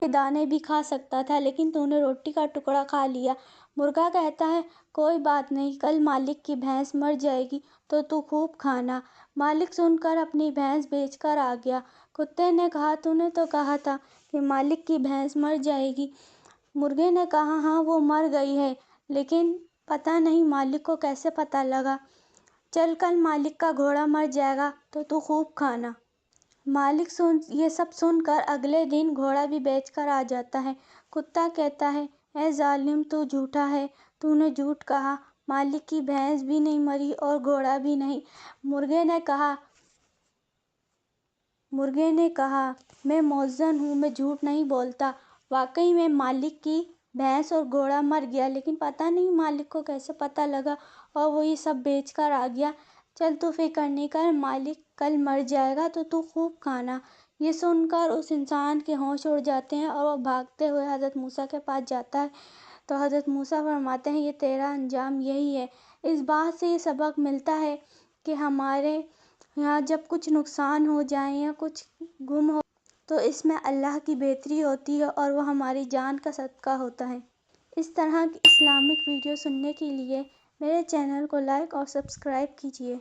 کے دانے بھی کھا سکتا تھا، لیکن تو نے روٹی کا ٹکڑا کھا لیا۔ مرغا کہتا ہے کوئی بات نہیں، کل مالک کی بھینس مر جائے گی تو خوب کھانا۔ مالک سن کر اپنی بھینس بیچ کر آ گیا۔ کتے نے کہا تو نے تو کہا تھا کہ مالک کی بھینس مر جائے گی۔ مرغے نے کہا ہاں وہ مر گئی ہے، لیکن پتہ نہیں مالک کو کیسے پتہ لگا۔ چل کل مالک کا گھوڑا مر جائے گا تو خوب کھانا۔ مالک یہ سب سن کر اگلے دن گھوڑا بھی بیچ کر آ جاتا ہے۔ کتا کہتا ہے اے ظالم، تو جھوٹا ہے، تو نے جھوٹ کہا، مالک کی بھینس بھی نہیں مری اور گھوڑا بھی نہیں۔ مرغے نے کہا میں موذن ہوں، میں جھوٹ نہیں بولتا، واقعی میں مالک کی بھینس اور گھوڑا مر گیا، لیکن پتہ نہیں مالک کو کیسے پتہ لگا اور وہ یہ سب بیچ کر آ گیا۔ چل تو فکر نہیں کر، مالک کل مر جائے گا تو خوب کھانا۔ یہ سن کر اس انسان کے ہوش اڑ جاتے ہیں اور وہ بھاگتے ہوئے حضرت موسیٰ کے پاس جاتا ہے تو حضرت موسیٰ فرماتے ہیں یہ تیرا انجام یہی ہے۔ اس بات سے یہ سبق ملتا ہے کہ ہمارے یہاں جب کچھ نقصان ہو جائے یا کچھ گم ہو تو اس میں اللہ کی بہتری ہوتی ہے اور وہ ہماری جان کا صدقہ ہوتا ہے۔ اس طرح کی اسلامک ویڈیو سننے کے لیے میرے چینل کو لائک اور سبسکرائب کیجیے۔